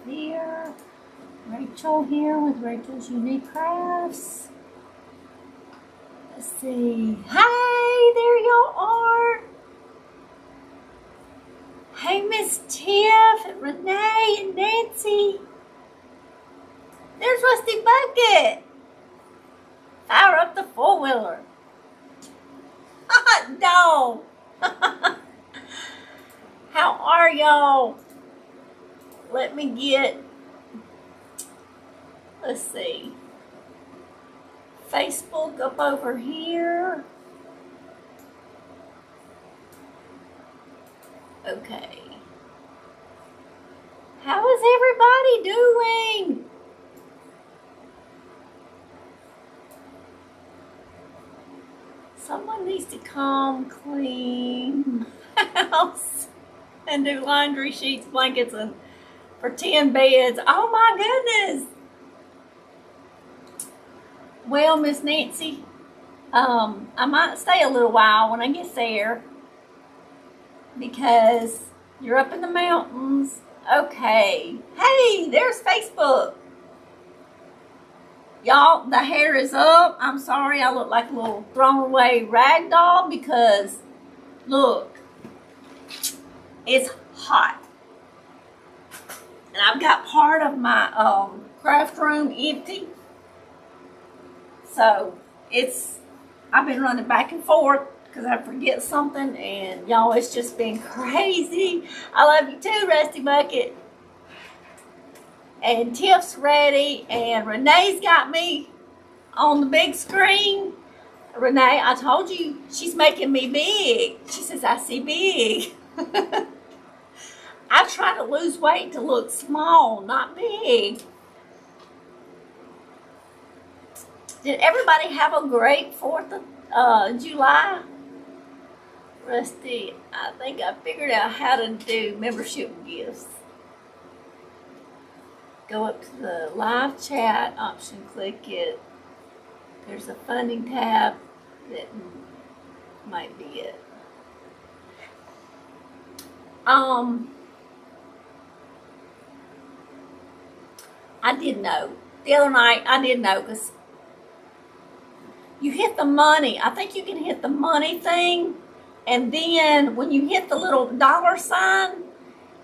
here. Rachel here with Rachelsuniquecrafts. Let's see. Hey, there y'all are. Hey, Miss Tiff and Renee and Nancy. There's Rusty Bucket. Fire up the four-wheeler. Hot dog. How are y'all? Let me get, let's see, Facebook up over here. Okay. How is everybody doing? Someone needs to come clean my house and do laundry, sheets, blankets, and for 10 beds. Oh my goodness. Well, Miss Nancy, I might stay a little while when I get there because you're up in the mountains. Okay. Hey, there's Facebook. Y'all, the hair is up. I'm sorry I look like a little thrown away rag doll because, look, it's hot. And I've got part of my craft room empty. So, I've been running back and forth because I forget something. And y'all, it's just been crazy. I love you too, Rusty Bucket. And Tiff's ready, and Renee's got me on the big screen. Renee, I told you, she's making me big. She says, I see big. I try to lose weight to look small, not big. Did everybody have a great 4th of July? Rusty, I think I figured out how to do membership gifts. Go up to the live chat option, click it. There's a funding tab that might be it. I did know. The other night, I did know because you hit the money. I think you can hit the money thing. And then when you hit the little $sign,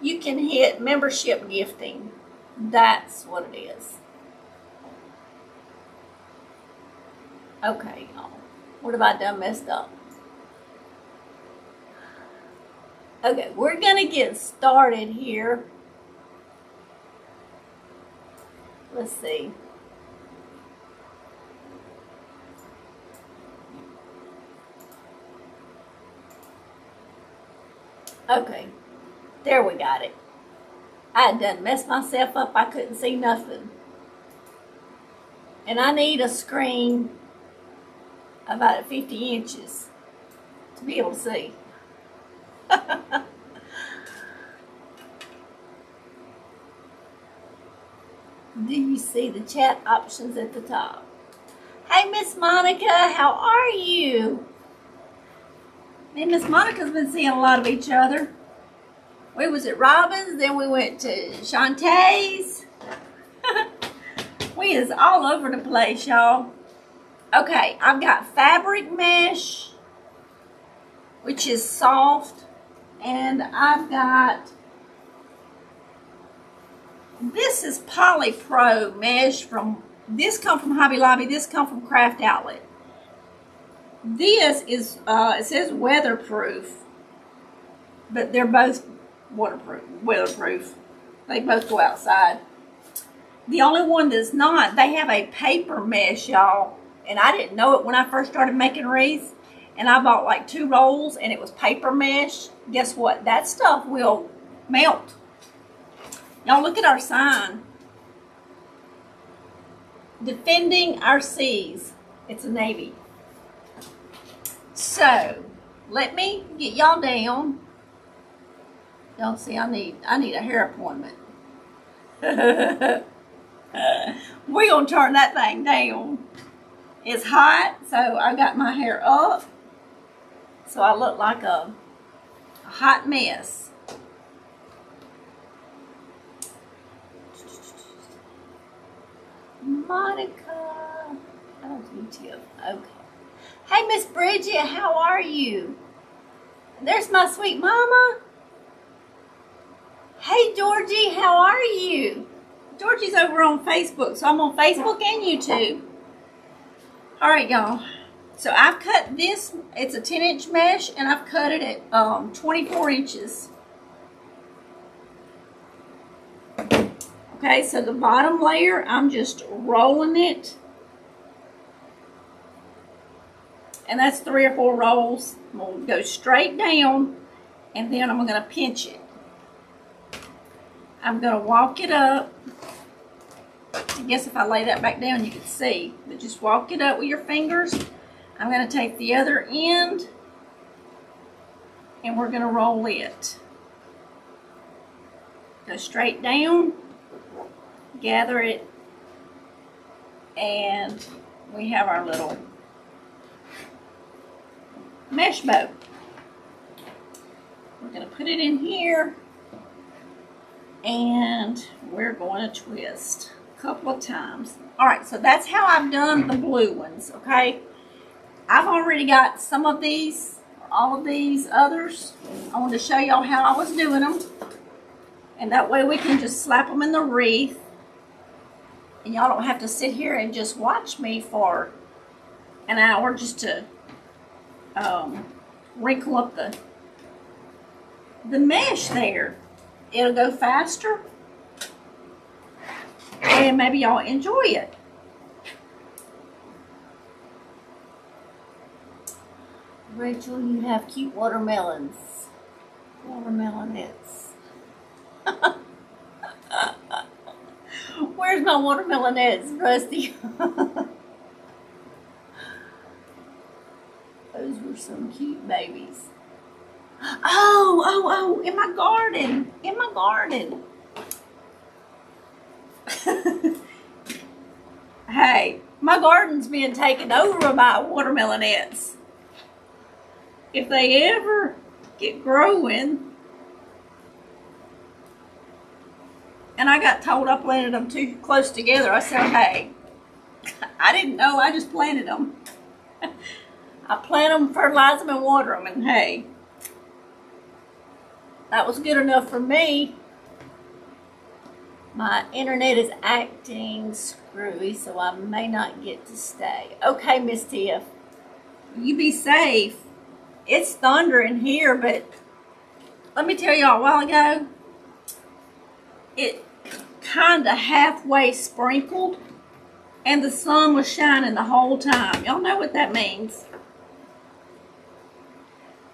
you can hit membership gifting. That's what it is. Okay, y'all. What have I done messed up? Okay, we're going to get started here. Let's see. Okay, there we got it. I had done messed myself up. I couldn't see nothing. And I need a screen about 50 inches to be able to see. Do you see the chat options at the top? Hey, Miss Monica, how are you? Me and Miss Monica's been seeing a lot of each other. We was at Robin's, then we went to Shantae's. We is all over the place, y'all. Okay, I've got fabric mesh, which is soft, and I've got, this is Poly Pro mesh from, this come from Hobby Lobby, this come from Craft Outlet. This is, it says weatherproof, but they're both weatherproof. They both go outside. The only one that's not, they have a paper mesh, y'all. And I didn't know it when I first started making wreaths. And I bought like 2 rolls and it was paper mesh. Guess what? That stuff will melt. Y'all look at our sign. Defending our seas. It's a Navy. So, let me get y'all down. Y'all see, I need a hair appointment. We're going to turn that thing down. It's hot, so I got my hair up. So I look like a hot mess. Monica. Oh, YouTube. Okay. Hey, Miss Bridget, how are you? There's my sweet mama. Hey, Georgie, how are you? Georgie's over on Facebook, so I'm on Facebook and YouTube. All right, y'all. So I've cut this. It's a 10-inch mesh, and I've cut it at 24 inches. Okay, so the bottom layer, I'm just rolling it. And that's 3 or 4 rolls. I'm going to go straight down, and then I'm going to pinch it. I'm going to walk it up. I guess if I lay that back down, you can see. But just walk it up with your fingers. I'm going to take the other end, and we're going to roll it. Go straight down, gather it, and we have our little mesh bow. We're going to put it in here, and we're going to twist a couple of times. All right, so that's how I've done the blue ones, okay? I've already got some of these, all of these others. I wanted to show y'all how I was doing them, and that way we can just slap them in the wreath, and y'all don't have to sit here and just watch me for an hour just to wrinkle up the mesh there. It'll go faster, and maybe y'all enjoy it. Rachel, you have cute watermelons. Watermelonettes. Where's my watermelonettes, Rusty? Those were some cute babies. Oh, in my garden. In my garden. Hey, my garden's being taken over by watermelonettes. If they ever get growing, and I got told I planted them too close together, I said, hey, I didn't know, I just planted them. I plant them, fertilize them, and water them, and hey, that was good enough for me. My internet is acting screwy, so I may not get to stay. Okay, Miss Tiff, you be safe. It's thundering here, but let me tell y'all, a while ago, it kind of halfway sprinkled, and the sun was shining the whole time. Y'all know what that means.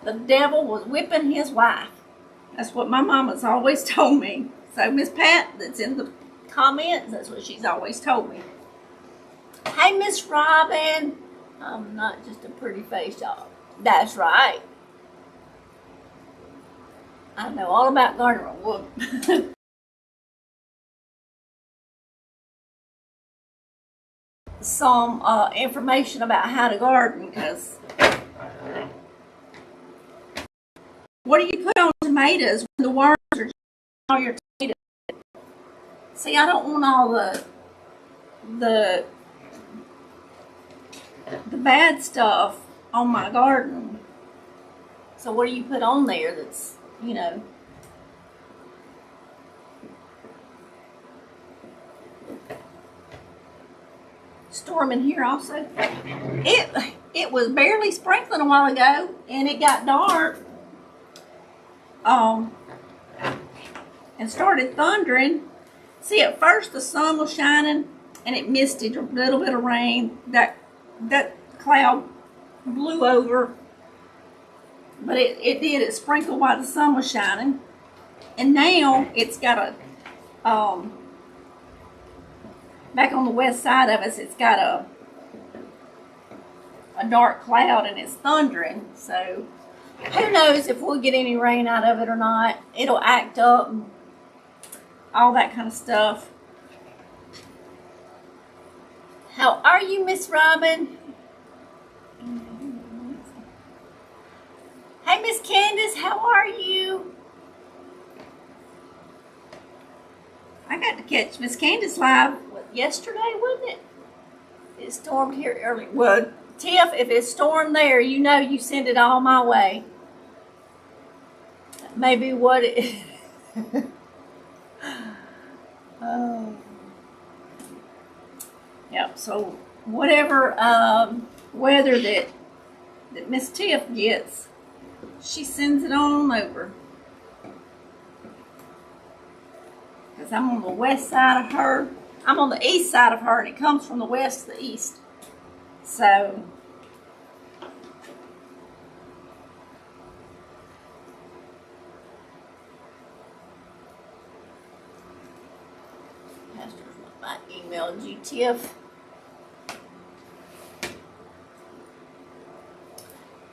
The devil was whipping his wife. That's what my mama's always told me. So Miss Pat, that's in the comments, that's what she's always told me. Hey, Miss Robin. I'm not just a pretty face, y'all. That's right. I know all about gardening. Whoop. Some information about how to garden, because what do you put on tomatoes when the worms are all your tomatoes? See, I don't want all the bad stuff on my garden. So what do you put on there that's, you know, storm in here also. It was barely sprinkling a while ago, and it got dark. And started thundering. See, at first the sun was shining, and it misted a little bit of rain. That cloud blew over, but it did. It sprinkled while the sun was shining, and now it's got a back on the west side of us, it's got a dark cloud, and it's thundering. So who knows if we'll get any rain out of it or not. It'll act up and all that kind of stuff. How are you, Miss Robin? Hey, Miss Candace, how are you? I got to catch Miss Candace live yesterday, wasn't it? It stormed here early. Well, Tiff, if it stormed there, you know you send it all my way. Maybe what it... Oh. Yep, so whatever weather that Miss Tiff gets, she sends it on over. Because I'm on the west side of her. I'm on the east side of her, and it comes from the west to the east. So, I emailed you, Tiff.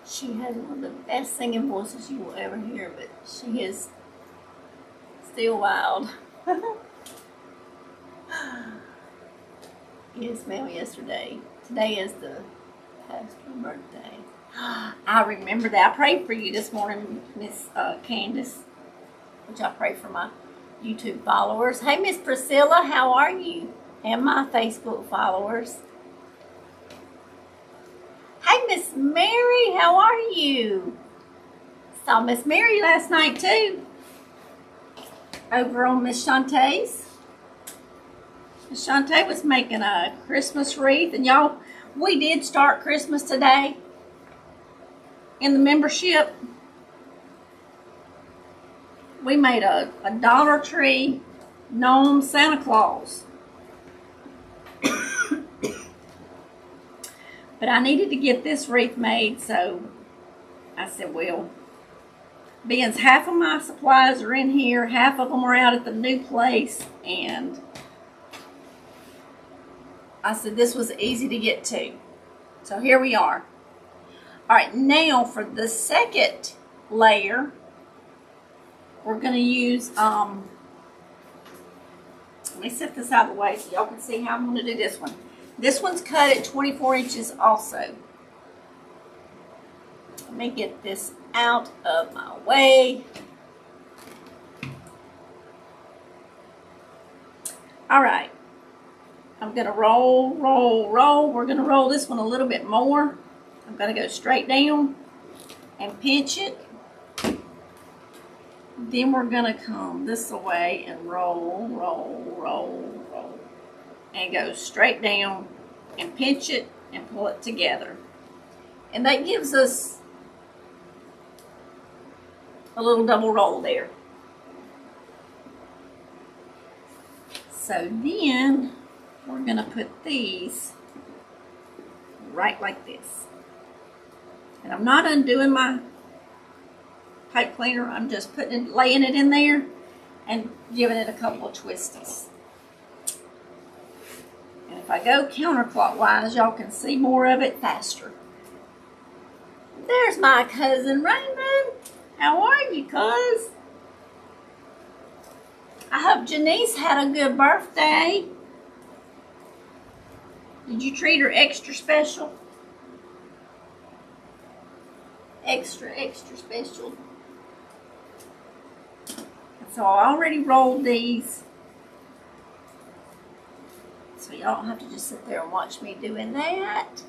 She has one of the best singing voices you will ever hear, but she is still wild. Yes, ma'am, yesterday. Today is the pastor's birthday. I remember that. I prayed for you this morning, Miss Candace, which I pray for my YouTube followers. Hey, Miss Priscilla, how are you? And my Facebook followers. Hey, Miss Mary, how are you? Saw Miss Mary last night, too. Over on Miss Shantae's. Miss Shantae was making a Christmas wreath. And y'all, we did start Christmas today in the membership. We made a Dollar Tree gnome Santa Claus. But I needed to get this wreath made, so I said, well, being half of my supplies are in here, half of them are out at the new place, and I said this was easy to get to. So here we are. All right, now for the second layer, we're going to use, let me set this out of the way so y'all can see how I'm going to do this one. This one's cut at 24 inches also. Let me get this out of my way. All right. I'm going to roll. We're going to roll this one a little bit more. I'm going to go straight down and pinch it. Then we're going to come this way and roll. And go straight down and pinch it and pull it together. And that gives us a little double roll there. So then we're going to put these right like this. And I'm not undoing my pipe cleaner. I'm just laying it in there and giving it a couple of twisties. And if I go counterclockwise, y'all can see more of it faster. There's my cousin Raymond. How are you, cuz? I hope Janice had a good birthday. Did you treat her extra special? Extra special. So I already rolled these. So y'all don't have to just sit there and watch me doing that.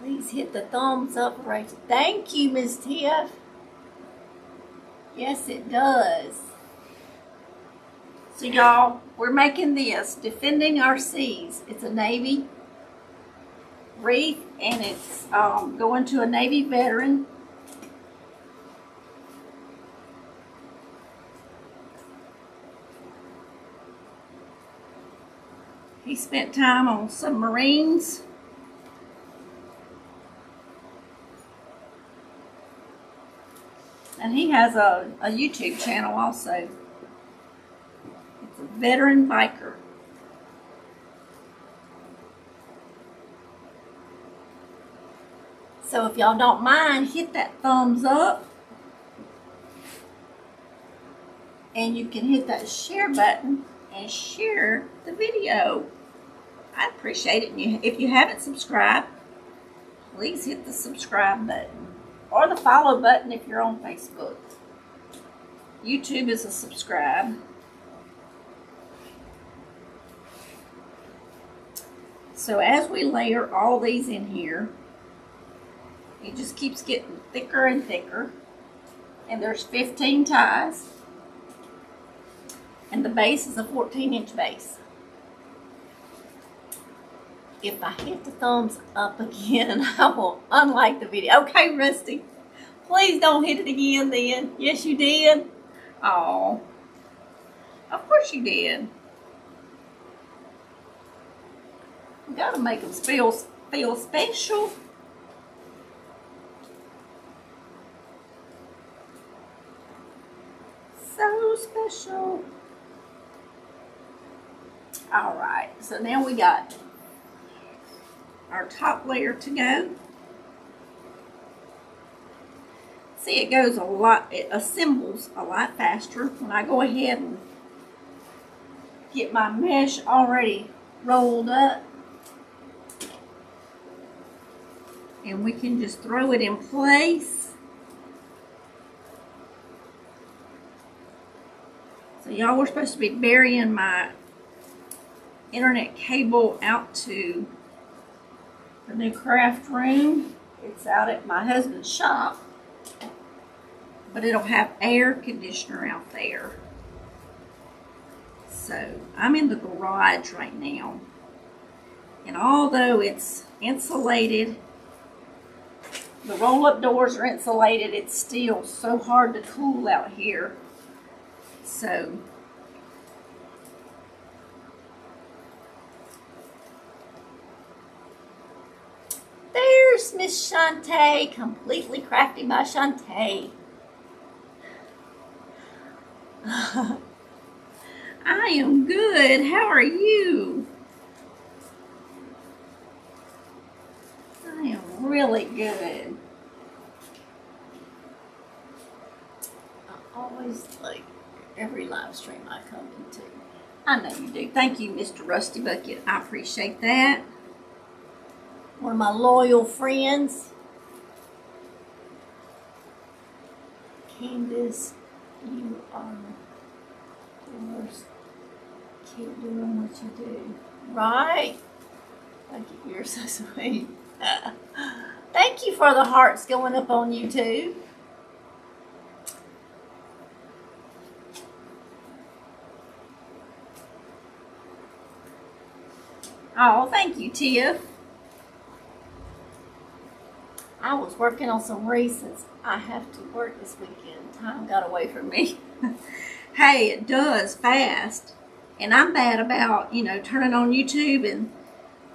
Please hit the thumbs up, Rachel. Thank you, Miss Tiff. Yes, it does. So y'all, we're making this, Defending Our Seas. It's a Navy wreath, and it's going to a Navy veteran. He spent time on submarines. And he has a YouTube channel also. It's a veteran biker. So if y'all don't mind, hit that thumbs up. And you can hit that share button and share the video. I'd appreciate it. And if you haven't subscribed, please hit the subscribe button or the follow button if you're on Facebook. YouTube is a subscribe. So as we layer all these in here, it just keeps getting thicker and thicker. And there's 15 ties. And the base is a 14-inch base. If I hit the thumbs up again, I will unlike the video. Okay, Rusty. Please don't hit it again then. Yes, you did. Oh, of course you did. We gotta make them feel special. So special. All right, so now we got our top layer to go. See, it goes a lot, it assembles a lot faster when I go ahead and get my mesh already rolled up. And we can just throw it in place. So y'all, we're supposed to be burying my internet cable out to the new craft room. It's out at my husband's shop, but it'll have air conditioner out there. So I'm in the garage right now, and although it's insulated, the roll-up doors are insulated, it's still so hard to cool out here. So there's Miss Shantae, completely crafty by Shantae. I am good. How are you? I am really good. I always like every live stream I come into. I know you do. Thank you, Mr. Rusty Bucket. I appreciate that. One of my loyal friends. Candace, you are the worst. Keep doing what you do. Right? Thank you. You're so sweet. Thank you for the hearts going up on YouTube. Oh, thank you, Tiff. I was working on some reasons. I have to work this weekend. Time got away from me. Hey, it does fast. And I'm bad about, turning on YouTube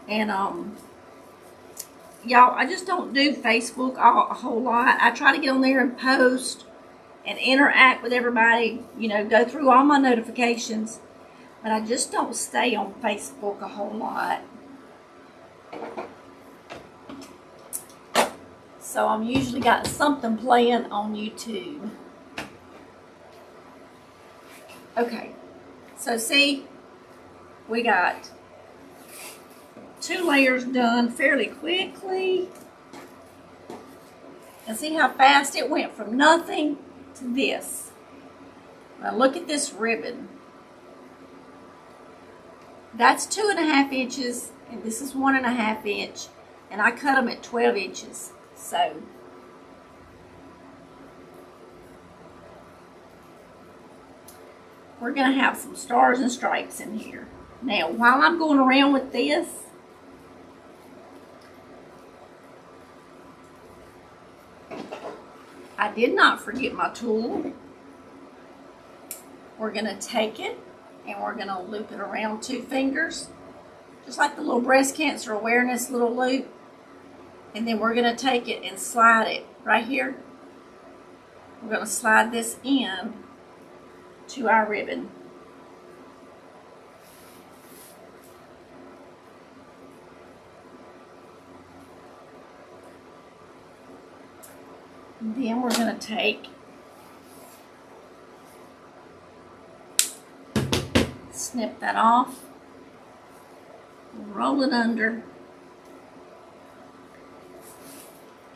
and y'all, I just don't do Facebook a whole lot. I try to get on there and post and interact with everybody, go through all my notifications, but I just don't stay on Facebook a whole lot. So I'm usually got something playing on YouTube. Okay, so see, we got 2 layers done fairly quickly. And see how fast it went from nothing to this. Now look at this ribbon. That's 2.5 inches, and this is 1.5 inch, and I cut them at 12 inches. So we're going to have some stars and stripes in here. Now, while I'm going around with this, I did not forget my tool. We're going to take it and we're going to loop it around 2 fingers, just like the little breast cancer awareness little loop. And then we're going to take it and slide it right here. We're going to slide this in to our ribbon. And then we're going to take, snip that off, roll it under,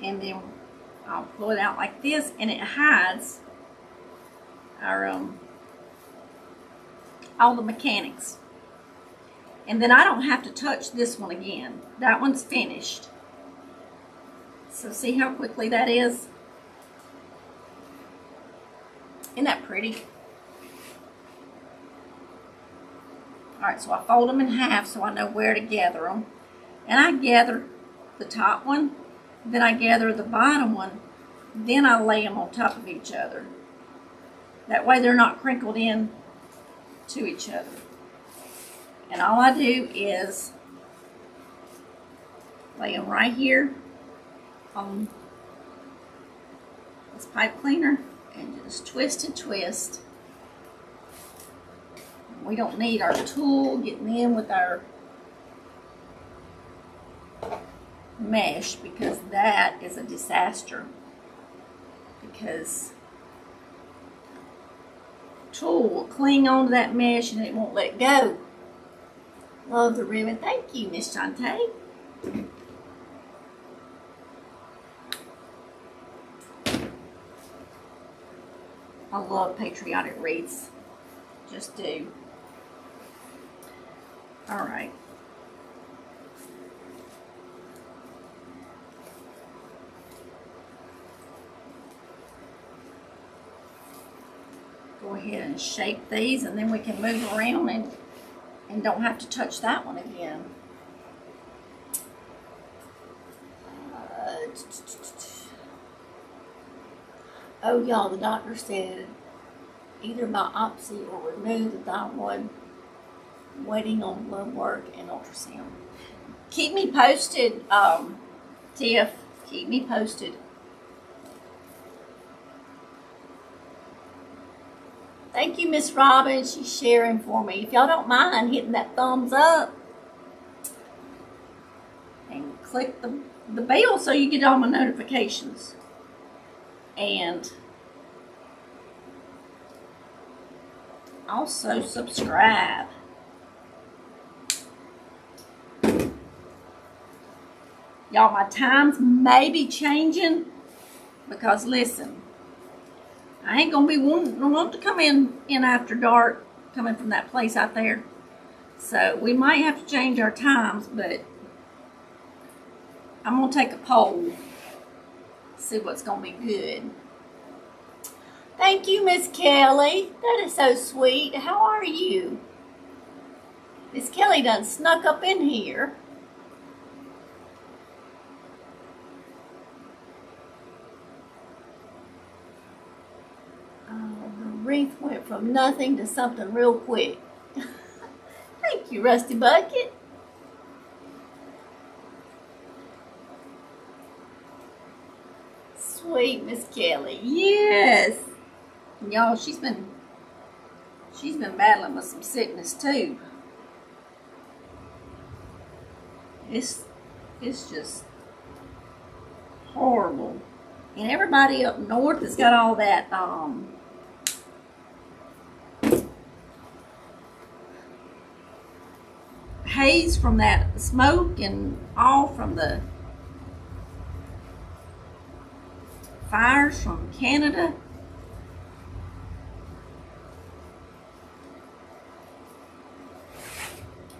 and then I'll pull it out like this, and it hides our all the mechanics. And then I don't have to touch this one again. That one's finished. So see how quickly that is? Isn't that pretty? Alright, so I fold them in half so I know where to gather them. And I gather the top one, then I gather the bottom one, then I lay them on top of each other. That way they're not crinkled in to each other. And all I do is lay them right here on this pipe cleaner and just twist and twist. We don't need our tool getting in with our mesh because that is a disaster. Because tool will cling onto that mesh and it won't let go. Love the ribbon. Thank you, Miss Shantae. I love patriotic wreaths. Just do. All right. Go ahead and shape these, and then we can move around and don't have to touch that one again. Oh, y'all, the doctor said either biopsy or remove the thyroid, waiting on blood work and ultrasound. Keep me posted, Tiff. Keep me posted. Thank you, Miss Robin. She's sharing for me. If y'all don't mind hitting that thumbs up and click the bell so you get all my notifications. And also subscribe. Y'all, my times may be changing because listen, I ain't gonna be want to come in after dark, coming from that place out there. So we might have to change our times, but I'm gonna take a poll, see what's gonna be good. Thank you, Miss Kelly. That is so sweet. How are you? Miss Kelly done snuck up in here. Wreath went from nothing to something real quick. Thank you, Rusty Bucket. Sweet Miss Kelly. Yes. Y'all, she's been battling with some sickness too. It's just horrible. And everybody up north has got all that haze from that smoke and all from the fires from Canada.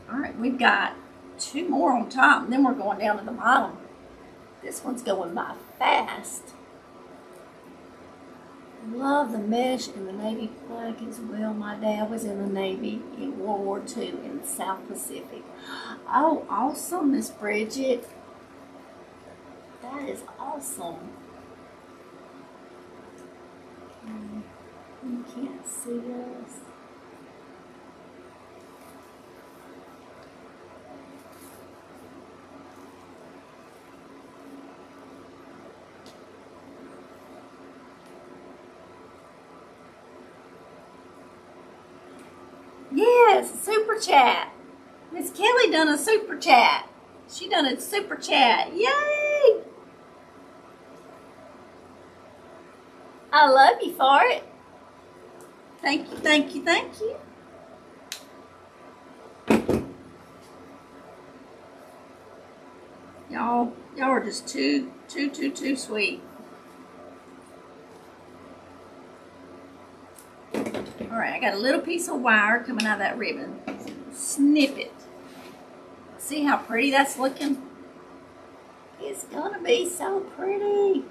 All right, we've got 2 more on top, and then we're going down to the bottom. This one's going by fast. Love the mesh and the Navy flag as well. My dad was in the Navy in World War II in the South Pacific. Oh, awesome, Miss Bridget. That is awesome. You can't see us. Yes, super chat. Miss Kelly done a super chat. She done a super chat. Yay! I love you for it. Thank you, thank you, thank you. Y'all are just too sweet. All right, I got a little piece of wire coming out of that ribbon. Snip it. See how pretty that's looking? It's gonna be so pretty.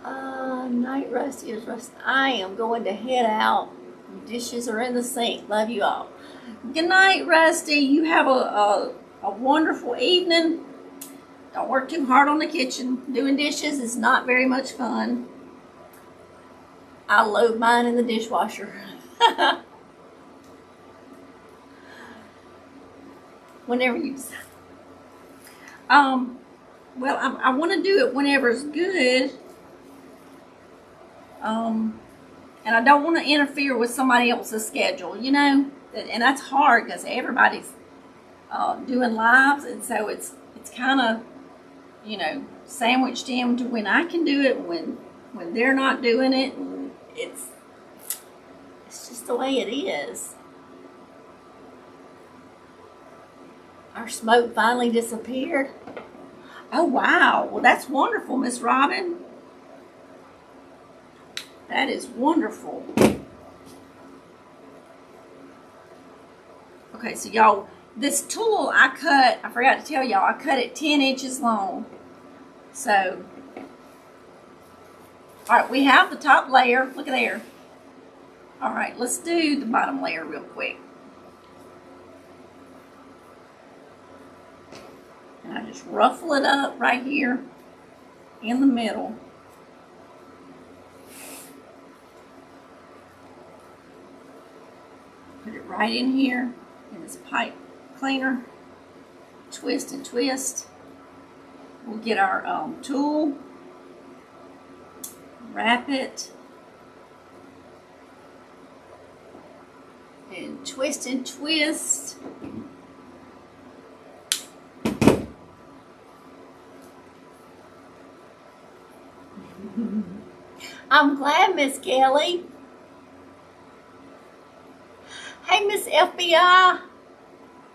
Night Rusty is Rusty. I am going to head out. Dishes are in the sink. Love you all. Good night, Rusty. You have a wonderful evening. Don't work too hard on the kitchen. Doing dishes is not very much fun. I load mine in the dishwasher. Whenever you decide. Well, I want to do it whenever it's good. And I don't want to interfere with somebody else's schedule, you know, and that's hard because everybody's doing lives, and so it's kind of, you know, sandwiched in to when I can do it, when they're not doing it, and it's just the way it is. Our smoke finally disappeared. Oh wow! Well, that's wonderful, Miss Robin. That is wonderful. Okay, so y'all, this tool I forgot to tell y'all, I cut it 10 inches long. So, all right, we have the top layer. Look at there. All right, let's do the bottom layer real quick. And I just ruffle it up right here in the middle. Put it right in here in this pipe cleaner. Twist and twist. We'll get our tool. Wrap it. And twist and twist. I'm glad, Miss Kelly. Hey, Miss FBI.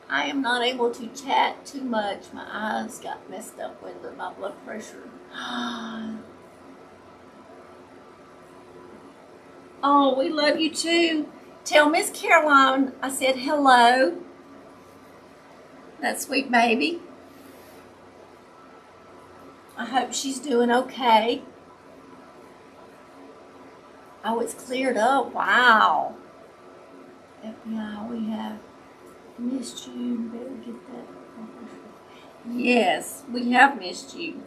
I am not able to chat too much. My eyes got messed up with my blood pressure. Oh, we love you too. Tell Miss Caroline I said hello. That sweet baby. I hope she's doing okay. Oh, it's cleared up. Wow. FBI, we have missed you. Better get that. Yes, we have missed you.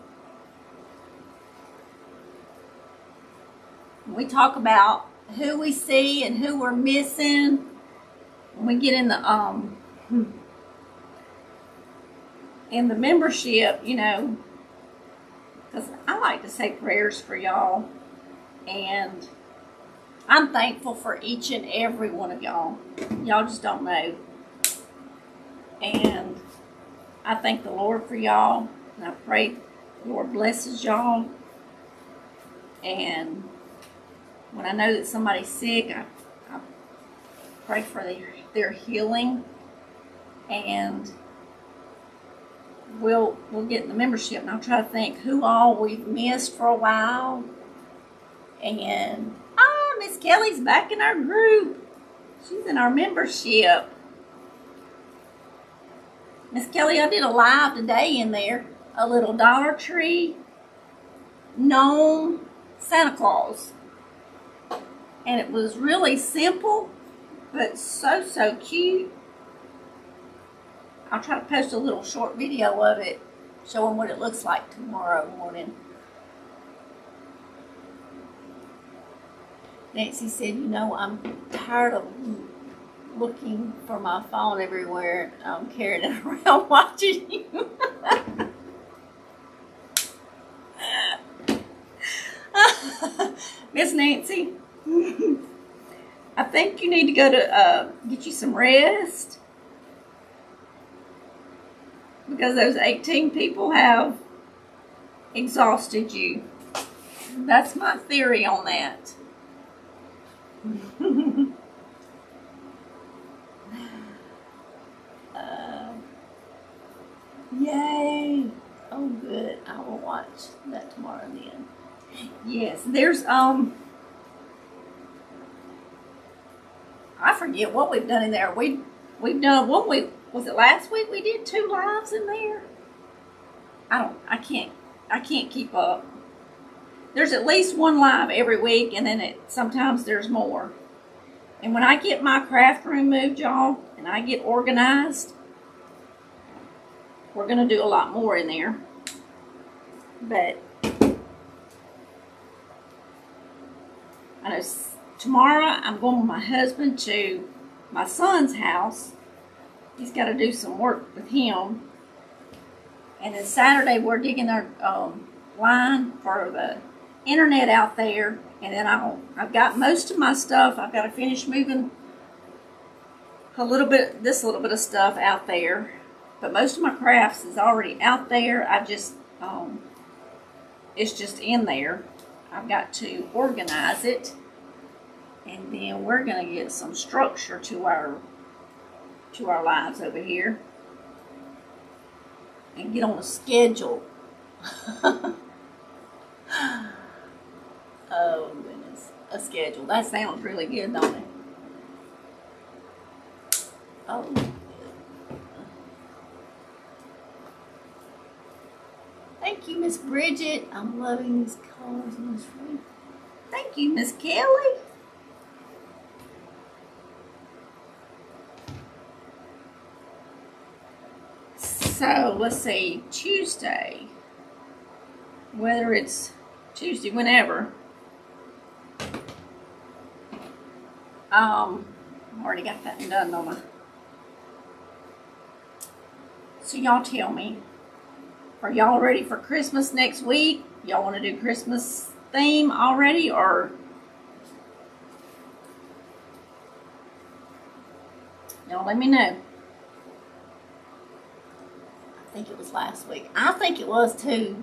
We talk about who we see and who we're missing. When we get in the membership, you know, because I like to say prayers for y'all, and I'm thankful for each and every one of y'all. Y'all just don't know. And I thank the Lord for y'all. And I pray the Lord blesses y'all. And when I know that somebody's sick, I pray for their healing. And we'll get in the membership. And I'll try to think who all we've missed for a while. And Miss Kelly's back in our group. She's in our membership. Miss Kelly, I did a live today in there. A little Dollar Tree gnome Santa Claus. And it was really simple, but so cute. I'll try to post a little short video of it, showing what it looks like tomorrow morning. Nancy said, you know, I'm tired of looking for my phone everywhere. I'm carrying it around watching you. Miss Nancy, I think you need to go to get you some rest, because those 18 people have exhausted you. That's my theory on that. Yay! Oh, good. I will watch that tomorrow then. Yes, there's I forget what we've done in there. We've done one. Was it last week we did 2 lives in there? I can't keep up. There's at least 1 live every week, and then sometimes there's more. And when I get my craft room moved, y'all, and I get organized, we're going to do a lot more in there. But I know tomorrow I'm going with my husband to my son's house. He's got to do some work with him. And then Saturday we're digging our line for the internet out there. And then I've got most of my stuff. I've got to finish moving this little bit of stuff out there. But most of my crafts is already out there. It's just in there. I've got to organize it. And then we're going to get some structure to our lives over here. And get on a schedule. Oh, goodness. A schedule. That sounds really good, don't it? Oh. Thank you, Miss Bridget. I'm loving these colors on this wreath. Thank you, Miss Kelly. So, let's see. Tuesday. Whether it's Tuesday, whenever. Already got that done, don't I? So y'all tell me, are y'all ready for Christmas next week? Y'all want to do Christmas theme already, or y'all let me know. I think it was last week. I think it was too,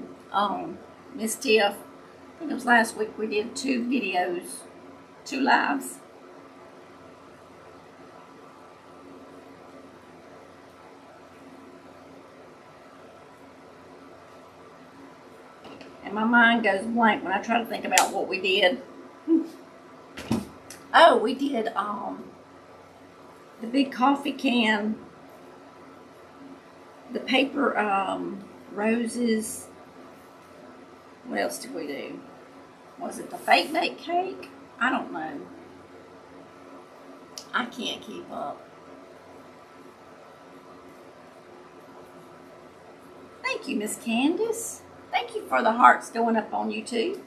Miss Tiff. I think it was last week we did 2 videos, 2 lives. And my mind goes blank when I try to think about what we did. Oh, we did the big coffee can, the paper roses. What else did we do? Was it the fake bake cake? I don't know. I can't keep up. Thank you, Miss Candace. Thank you for the hearts going up on YouTube.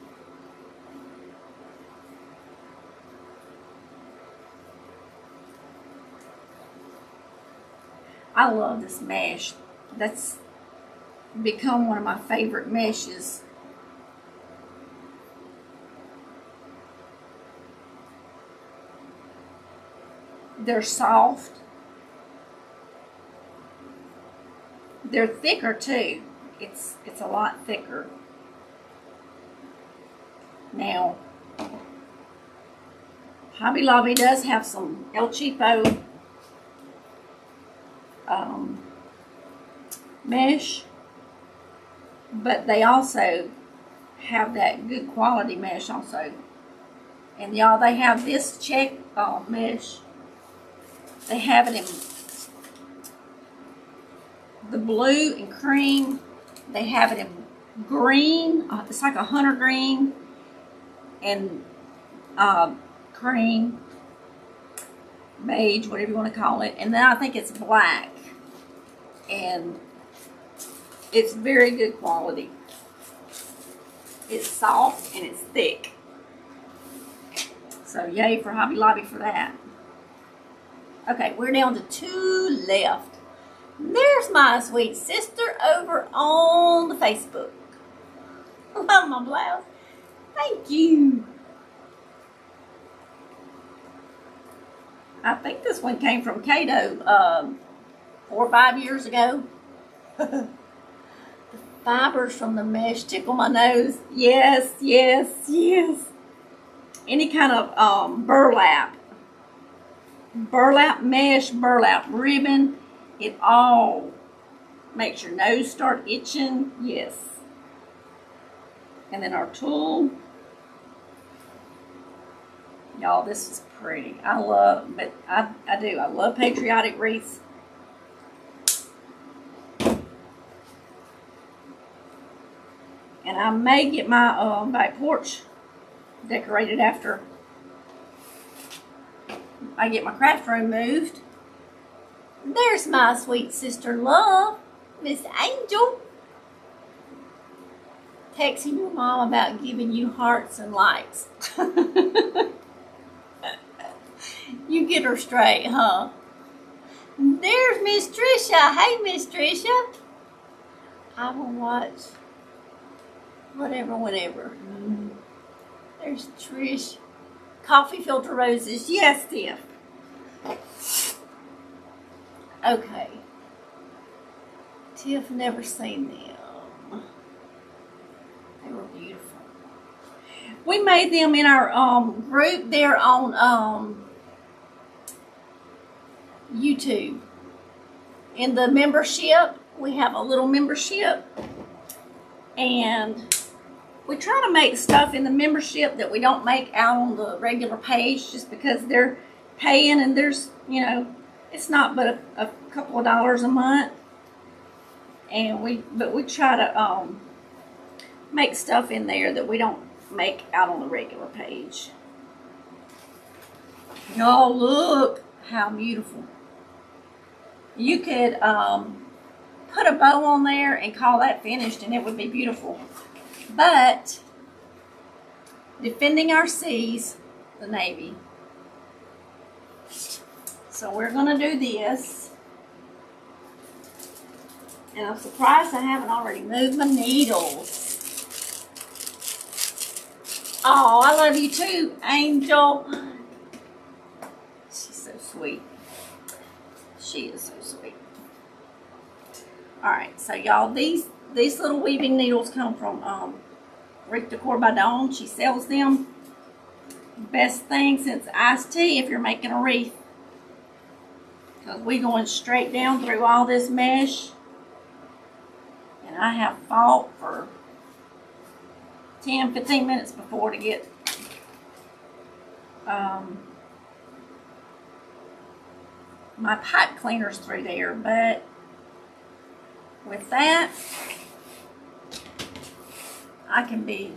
I love this mesh. That's become one of my favorite meshes. They're soft. They're thicker too. It's a lot thicker. Now, Hobby Lobby does have some El Cheapo mesh, but they also have that good quality mesh also. And y'all, they have this check mesh. They have it in the blue and cream. They have it in green. It's like a hunter green and cream, beige, whatever you want to call it. And then I think it's black. And it's very good quality. It's soft and it's thick. So yay for Hobby Lobby for that. Okay, we're down to 2 left. There's my sweet sister over on the Facebook. Love my blouse. Thank you. I think this one came from Cato 4 or 5 years ago. The fibers from the mesh tickle my nose. Yes, yes, yes. Any kind of burlap mesh, burlap ribbon, it all makes your nose start itching. Yes. And then our tulle. Y'all, this is pretty. I love, but I do. I love Patriotic Wreaths. And I may get my back porch decorated after I get my craft room moved. There's my sweet sister love, Miss Angel. Texting your mom about giving you hearts and likes. You get her straight, huh? There's Miss Trisha. Hey, Miss Trisha. I will watch whatever, whenever. There's Trish. Coffee filter roses. Yes, dear. Okay. Tiff never seen them. They were beautiful. We made them in our group there on YouTube. In the membership, we have a little membership, and we try to make stuff in the membership that we don't make out on the regular page, just because they're paying, and there's, you know, it's not but a couple of dollars a month, and we try to make stuff in there that we don't make out on the regular page. Y'all, look how beautiful. You could put a bow on there and call that finished, and it would be beautiful. But defending our seas, the Navy. So we're going to do this. And I'm surprised I haven't already moved my needles. Oh, I love you too, Angel. She's so sweet. She is so sweet. Alright, so y'all, these little weaving needles come from Wreath Decor by Dawn. She sells them. Best thing since iced tea if you're making a wreath. Because we're going straight down through all this mesh. And I have fought for 10-15 minutes before to get my pipe cleaners through there, but with that I can be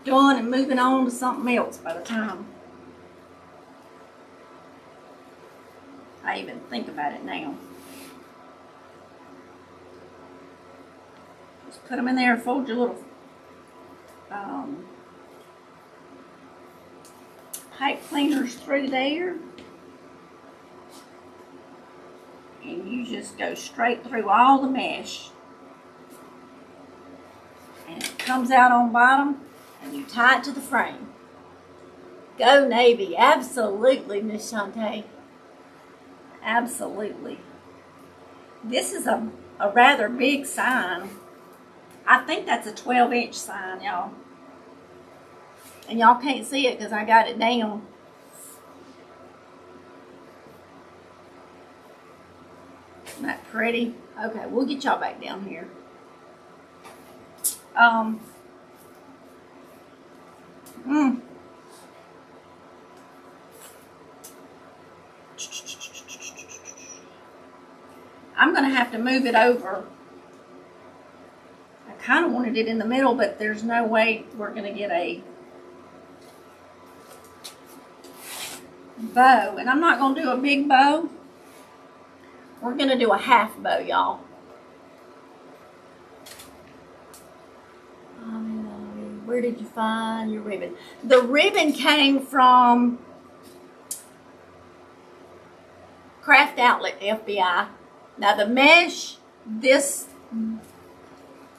done and moving on to something else by the time I even think about it now. Just put them in there and fold your little pipe cleaners through there, and you just go straight through all the mesh, and it comes out on bottom, and you tie it to the frame. Go Navy. Absolutely, Miss Shantae. Absolutely. This is a rather big sign. I think that's a 12-inch sign, y'all. And y'all can't see it because I got it down. Isn't that pretty? Okay, we'll get y'all back down here. I'm going to have to move it over. I kind of wanted it in the middle, but there's no way we're going to get a bow. And I'm not going to do a big bow. We're going to do a half bow, y'all. Where did you find your ribbon? The ribbon came from Craft Outlet, FBI. Now the mesh, the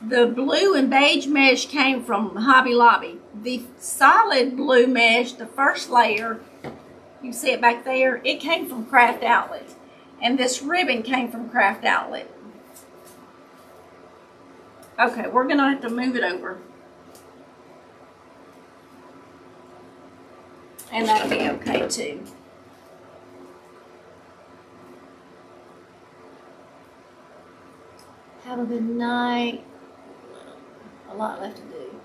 blue and beige mesh came from Hobby Lobby. The solid blue mesh, the first layer, you see it back there, it came from Craft Outlet. And this ribbon came from Craft Outlet. Okay, we're going to have to move it over. And that'll be okay too. Have a good night. A lot left to do.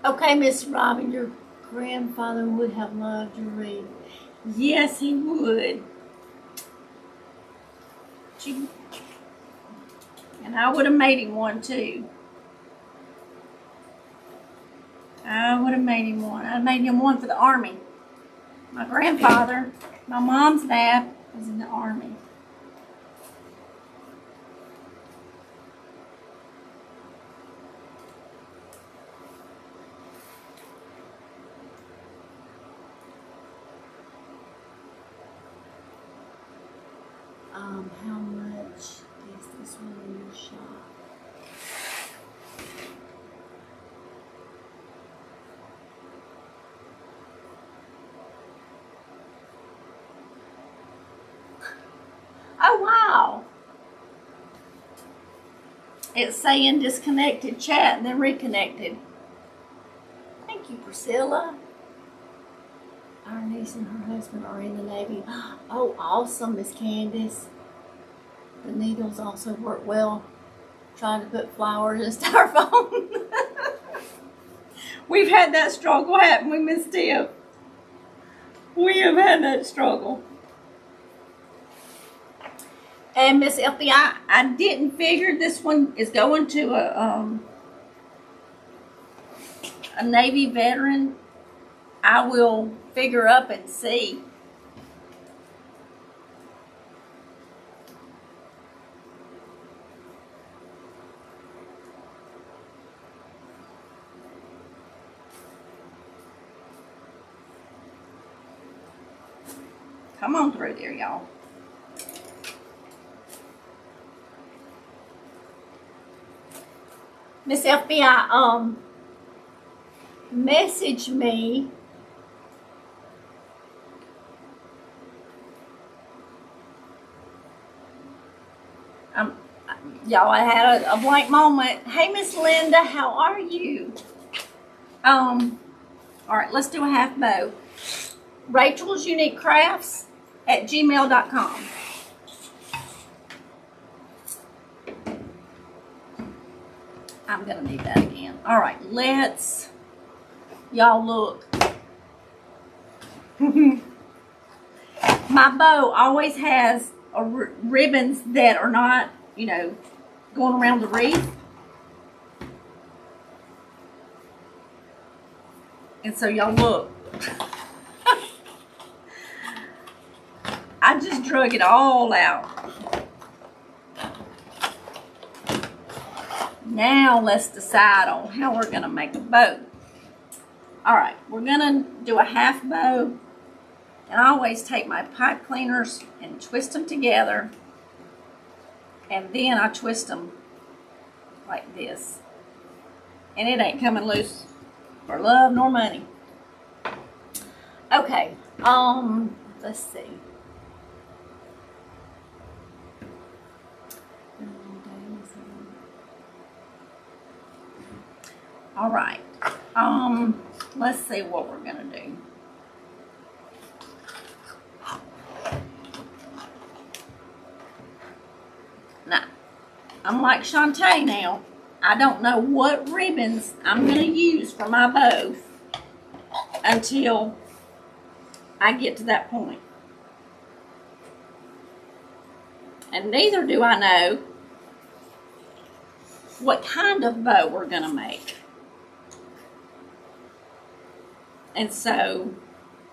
Okay, Miss Robin, your grandfather would have loved your wreath. Yes, he would. And I would have made him one too. I would have made him one. I'd made him one for the Army. My grandfather, my mom's dad, was in the Army. How much is this one in your shop? Oh, wow. It's saying disconnected chat and then reconnected. Thank you, Priscilla. Our niece and her husband are in the Navy. Oh, awesome, Miss Candace. The needles also work well. Trying to put flowers in styrofoam. We've had that struggle, haven't we, Miss Tiff? We have had that struggle. And Miss FBI, I didn't figure this one is going to a Navy veteran. I will figure up and see. Come on through there, y'all. Miss FBI, message me. Y'all, I had a blank moment. Hey, Miss Linda, how are you? All right, let's do a half bow. Rachelsuniquecrafts at gmail.com. I'm gonna need that again. All right, let's, y'all look. My bow always has ribbons that are not, you know, going around the wreath. And so y'all look. I just drug it all out. Now let's decide on how we're gonna make a bow. All right, we're gonna do a half bow. And I always take my pipe cleaners and twist them together. And then I twist them like this. And it ain't coming loose for love nor money. Okay, let's see. All right, let's see what we're gonna do. Now, I'm like Shantae now. I don't know what ribbons I'm gonna use for my bow until I get to that point. And neither do I know what kind of bow we're gonna make. And so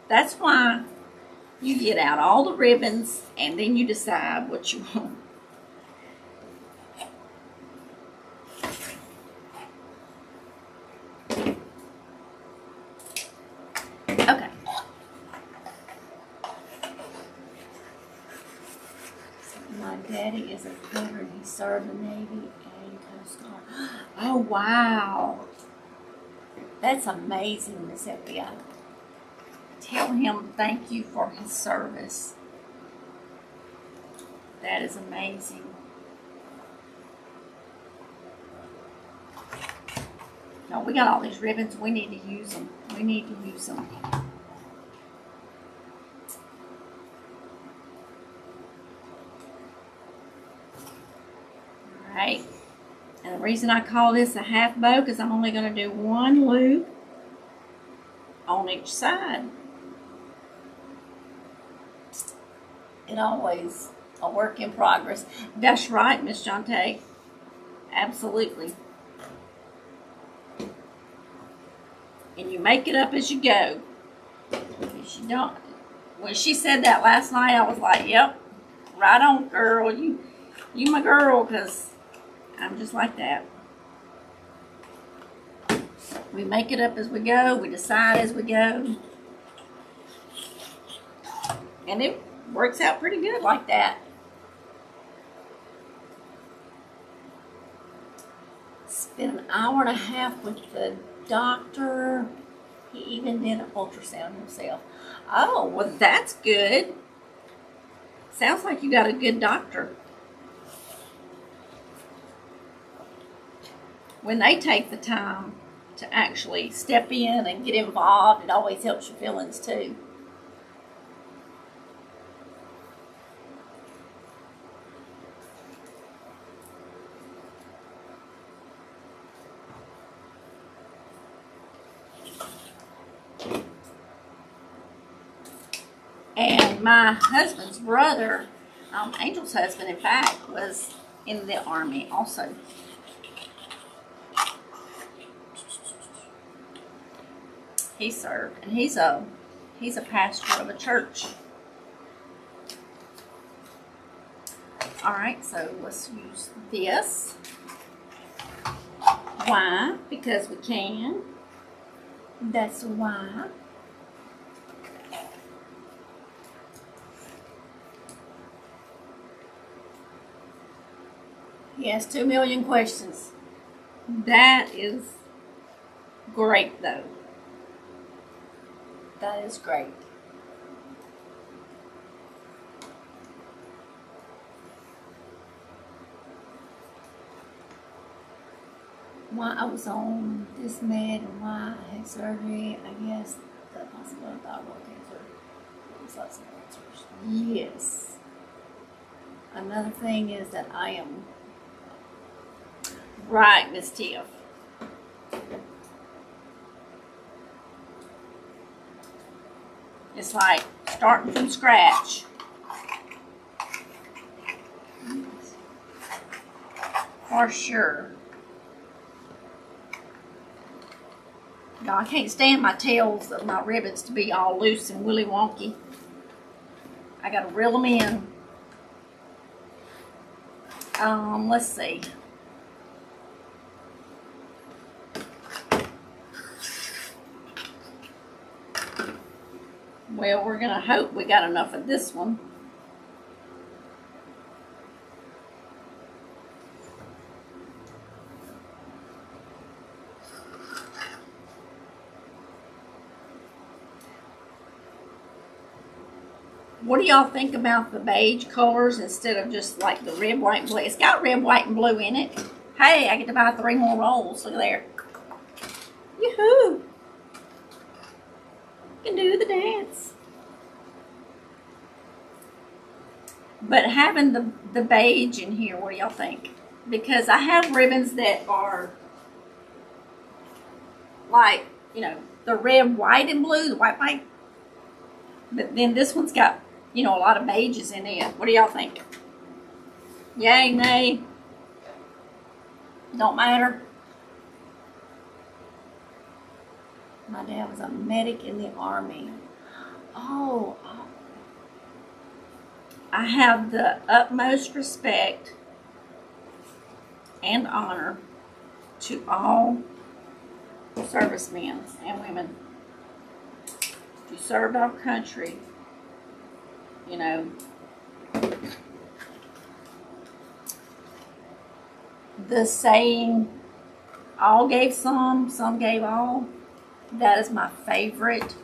that's why you get out all the ribbons and then you decide what you want. Okay. My daddy is a veteran. He served the Navy and Coast Guard. Oh, wow. That's amazing, Miss FBI. Tell him thank you for his service. That is amazing. No, we got all these ribbons. We need to use them. We need to use them. All right. And the reason I call this a half bow because I'm only going to do one loop on each side. It always a work in progress. That's right, Miss Shantae. Absolutely. and you make it up as you go. If you don't, when she said that last night, I was like, yep, right on, girl. You my girl, because I'm just like that. We make it up as we go. We decide as we go. And it works out pretty good like that. Spent an hour and a half with the doctor. He even did an ultrasound himself. Oh, well, that's good. Sounds like you got a good doctor. When they take the time to actually step in and get involved, it always helps your feelings too. And my husband's brother, Angel's husband, in fact, was in the Army also. He served, and he's a pastor of a church. All right, so let's use this. Why? Because we can. That's why. He has 2 million questions. That is great, though. That is great. Why I was on this med and why I had surgery, I guess the possibility of thyroid cancer. There's lots of answers. Yes. Another thing is that I am right, Miss Tiff. It's like starting from scratch. For sure. No, I can't stand my tails of my ribbons to be all loose and willy wonky. I gotta reel them in. Let's see. Well, we're gonna hope we got enough of this one. What do y'all think about the beige colors instead of just like the red, white, and blue? It's got red, white, and blue in it. Hey, I get to buy 3 more rolls. Look there. Yoo-hoo! You can do the dance. But having the beige in here, what do y'all think? Because I have ribbons that are like, you know, the red, white, and blue, the white, white. But then this one's got, you know, a lot of beiges in it. What do y'all think? Yay, nay? Don't matter. My dad was a medic in the Army. Oh, I have the utmost respect and honor to all servicemen and women who served our country. You know, the saying, all gave some gave all, that is my favorite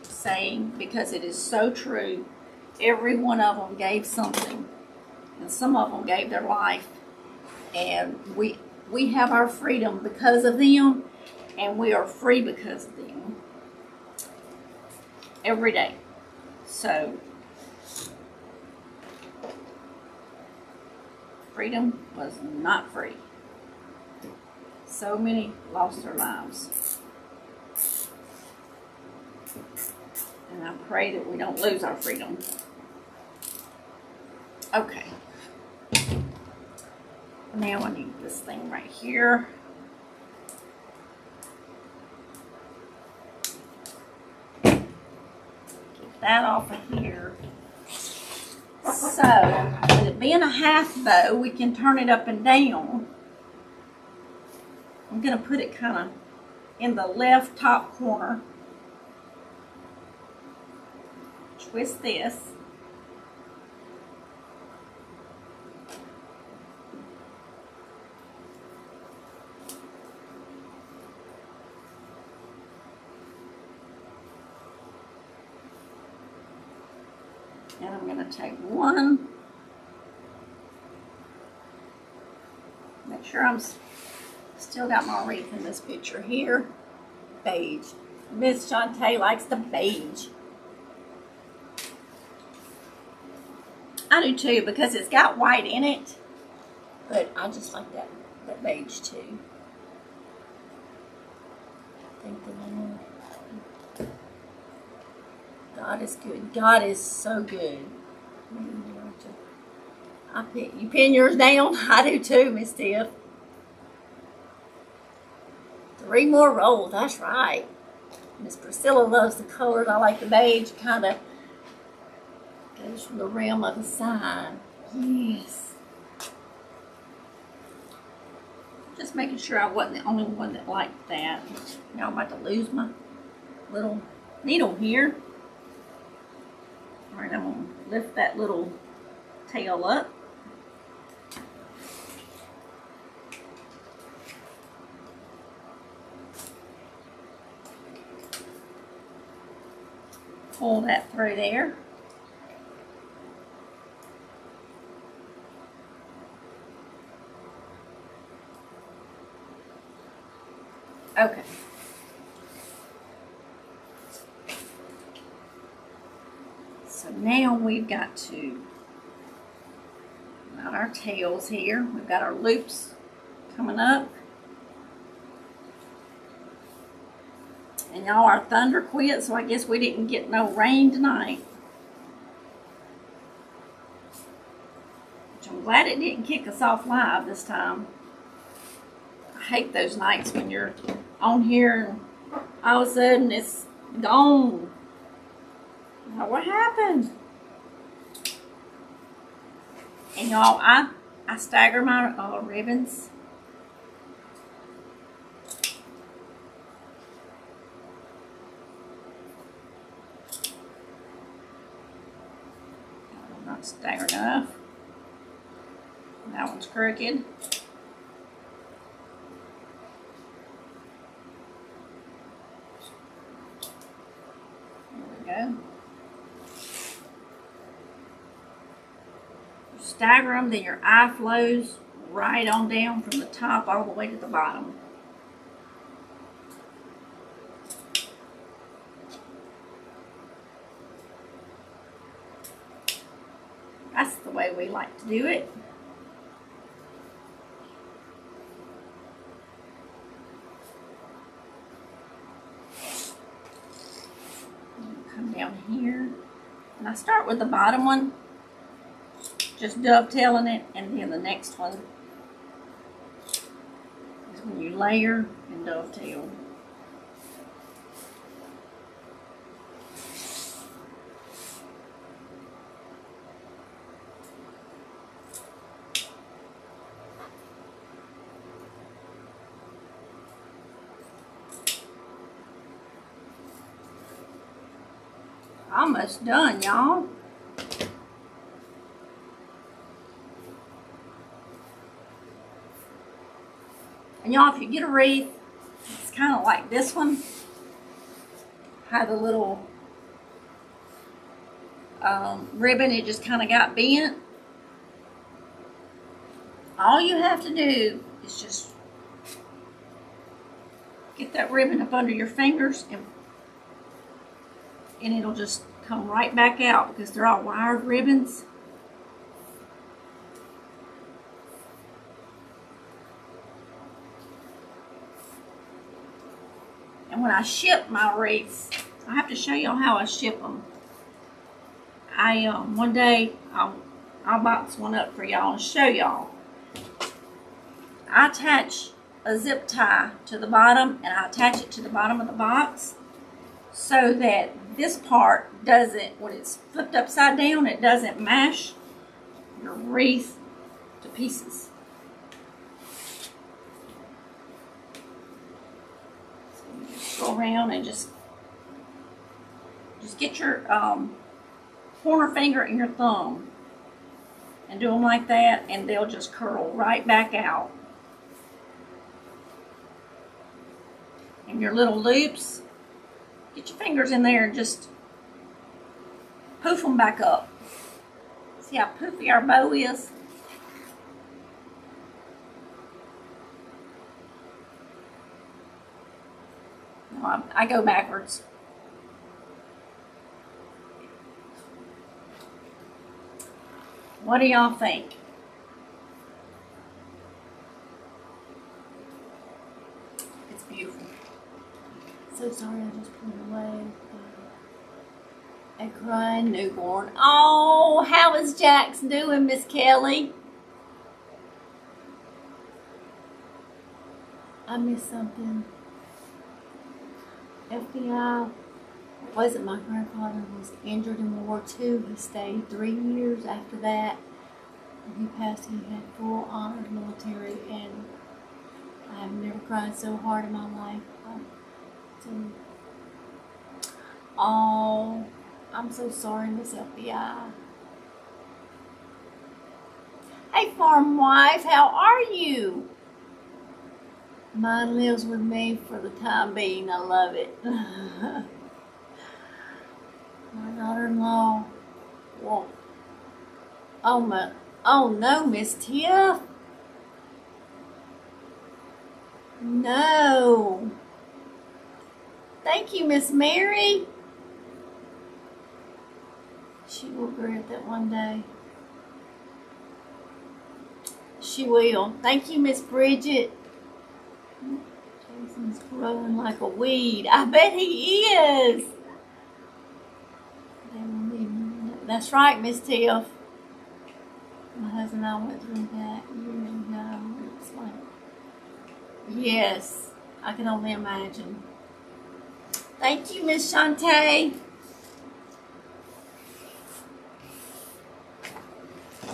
saying because it is so true. Every one of them gave something, and some of them gave their life, and we have our freedom because of them, and we are free because of them every day. So freedom was not free. So many lost their lives. And I pray that we don't lose our freedom. Okay. Now I need this thing right here. that off of here. So, with it being a half bow, we can turn it up and down. I'm going to put it kind of in the left top corner. Twist this. And I'm going to take one. Make sure I'm still got my wreath in this picture here. Beige. Miss Shantae likes the beige. I do too because it's got white in it. But I just like that beige too. I think the one. God is good. God is so good. You pin yours down? I do too, Miss Tiff. 3 more rolls, that's right. Miss Priscilla loves the colors. I like the beige. Kind of goes from the rim of the side. Yes. Just making sure I wasn't the only one that liked that. Now I'm about to lose my little needle here. All right, I'm going to lift that little tail up. Pull that through there. Okay. So now we've got our tails here. We've got our loops coming up. And y'all, our thunder quit, so I guess we didn't get no rain tonight. Which I'm glad it didn't kick us off live this time. I hate those nights when you're on here and all of a sudden it's gone. Now, what happened? And y'all, I stagger my ribbons. I'm not staggered enough. That one's crooked. There we go. Stagger them, then your eye flows right on down from the top all the way to the bottom. That's the way we like to do it. Come down here, and I start with the bottom one. Just dovetailing it, and then the next one is when you layer and dovetail. Almost done, y'all. And y'all, if you get a wreath, it's kind of like this one. Had a little ribbon, it just kind of got bent. All you have to do is just get that ribbon up under your fingers and it'll just come right back out because they're all wired ribbons. And when I ship my wreaths, I have to show y'all how I ship them. One day I'll box one up for y'all and show y'all. I attach a zip tie to the bottom and I attach it to the bottom of the box so that this part doesn't, when it's flipped upside down, it doesn't mash your wreath to pieces. So you just go around and just get your pointer finger and your thumb and do them like that, and they'll just curl right back out. And your little loops, get your fingers in there and just poof them back up. See how poofy our bow is? No, I go backwards. What do y'all think? It's beautiful. So sorry I just put it away. A crying newborn. Oh, how is Jax doing, Miss Kelly? I missed something. FBI. Wasn't my grandfather was injured in World War II. He stayed 3 years after that. When he passed, he had full honor military, and I have never cried so hard in my life. Oh, I'm so sorry, Miss FBI. Hey, farm wife, how are you? Mine lives with me for the time being. I love it. My daughter-in-law. Well, oh no, Miss Tiff. No. Thank you, Miss Mary. She will regret that one day. She will. Thank you, Miss Bridget. Jason's growing like a weed. I bet he is. That's right, Miss Tiff. My husband and I went through that years ago. It's like, yes, I can only imagine. Thank you, Miss Shantae.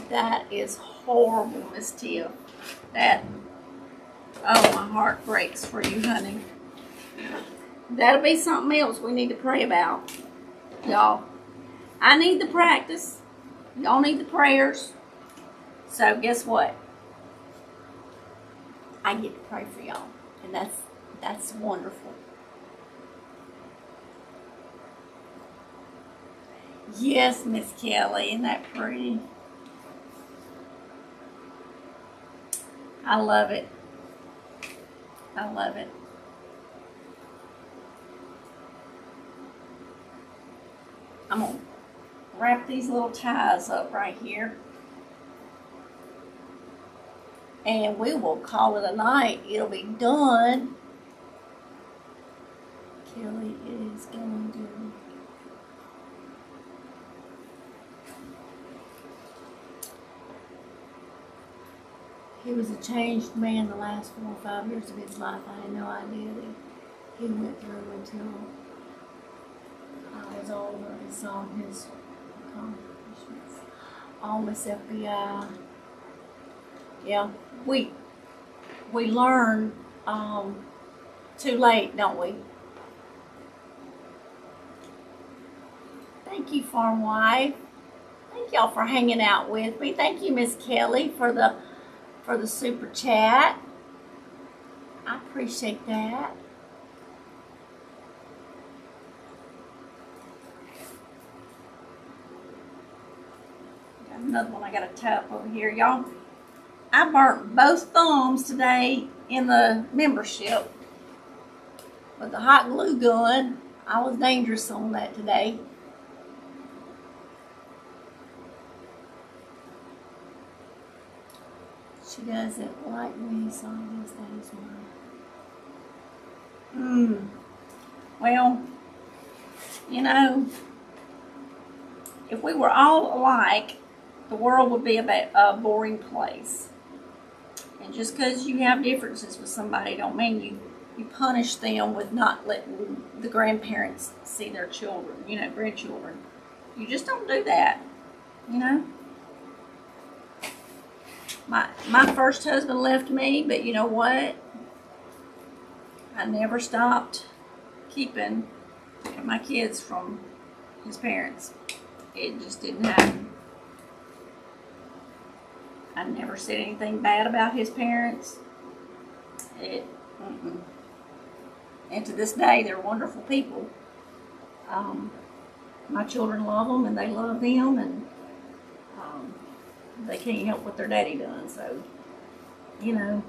That is horrible, Miss Tiff. That, oh, my heart breaks for you, honey. That'll be something else we need to pray about, y'all. I need the practice. Y'all need the prayers. So guess what? I get to pray for y'all, and that's wonderful. Yes, Miss Kelly, isn't that pretty? I love it. I love it. I'm going to wrap these little ties up right here. And we will call it a night. It'll be done. Kelly is going to... He was a changed man the last 4 or 5 years of his life. I had no idea that he went through until I was older and saw his accomplishments. All Miss FBI. Yeah, we learn too late, don't we? Thank you, Farm Wife. Thank y'all for hanging out with me. Thank you, Miss Kelly, for the super chat. I appreciate that. Got another one I got to tie up over here, y'all. I burnt both thumbs today in the membership with the hot glue gun. I was dangerous on that today. She doesn't like me, so I guess that is why. Well, you know, if we were all alike, the world would be a boring place. And just because you have differences with somebody don't mean you punish them with not letting the grandparents see their children, grandchildren. You just don't do that, My first husband left me, but you know what? I never stopped keeping my kids from his parents. It just didn't happen. I never said anything bad about his parents. And to this day, they're wonderful people. My children love them, and they love them, and they can't help what their daddy done. So, you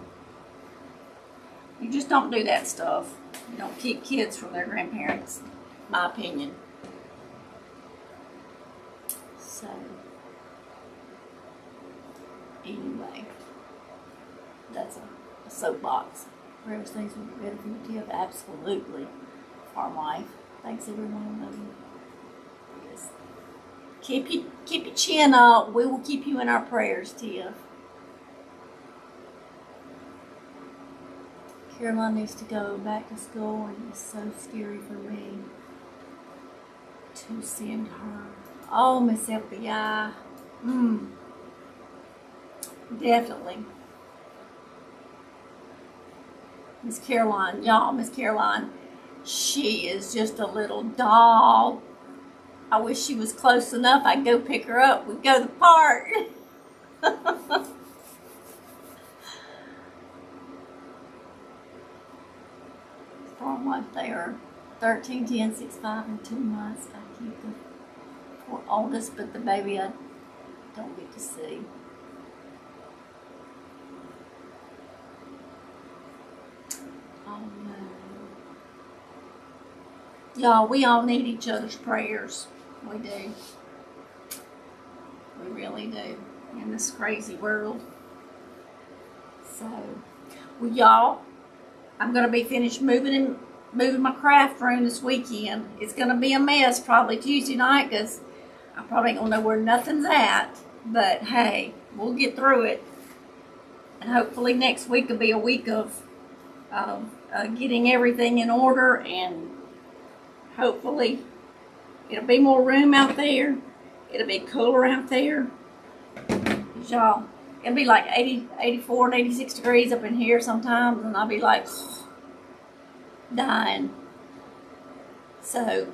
just don't do that stuff. You don't keep kids from their grandparents, in my opinion. So, anyway, that's a soapbox. Prayers, things will be better for you, Tiff. Absolutely. Farm life. Thanks, everyone. Love you. Yes. Keep your chin up. We will keep you in our prayers, Tiff. Caroline needs to go back to school, and it's so scary for me to send her. Oh, Miss FBI. Definitely. Miss Caroline, y'all, Miss Caroline, she is just a little doll. I wish she was close enough. I'd go pick her up. We'd go to the park. From what they are 13, 10, 6, 5, and 2 months. I keep the poor oldest, but the baby I don't get to see. Oh no. Y'all, we all need each other's prayers. We do. We really do. In this crazy world. So, well, y'all, I'm going to be finished moving my craft room this weekend. It's going to be a mess probably Tuesday night because I probably ain't going to know where nothing's at. But, hey, we'll get through it. And hopefully next week will be a week of getting everything in order, and hopefully it'll be more room out there. It'll be cooler out there. Y'all, it'll be like 80, 84, and 86 degrees up in here sometimes, and I'll be like dying. So,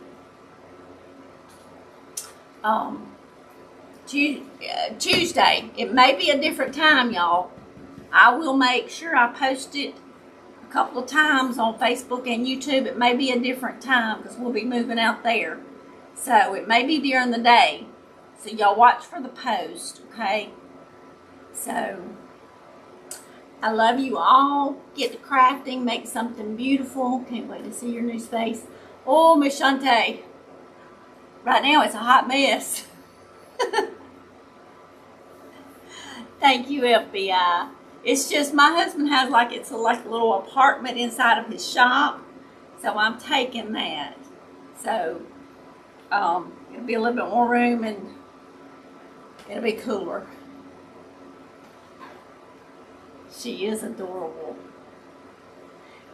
Tuesday, it may be a different time, y'all. I will make sure I post it a couple of times on Facebook and YouTube. It may be a different time because we'll be moving out there. So it may be during the day. So y'all watch for the post, okay? So I love you all. Get to crafting. Make something beautiful. Can't wait to see your new space. Oh, Miss Shante. Right now it's a hot mess. Thank you, FBI. It's just my husband has it's like a little apartment inside of his shop, so I'm taking that. So it'll be a little bit more room and it'll be cooler. She is adorable.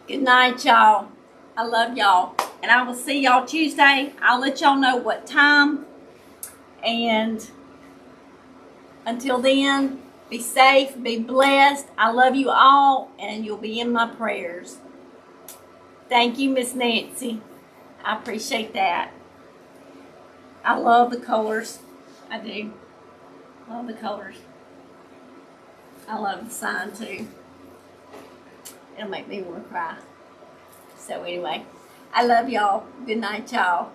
Good night, y'all. I love y'all, and I will see y'all Tuesday. I'll let y'all know what time, and until then, be safe, be blessed. I love you all, and you'll be in my prayers. Thank you, Miss Nancy. I appreciate that. I love the colors. I do. Love the colors. I love the sign, too. It'll make me want to cry. So, anyway, I love y'all. Good night, y'all.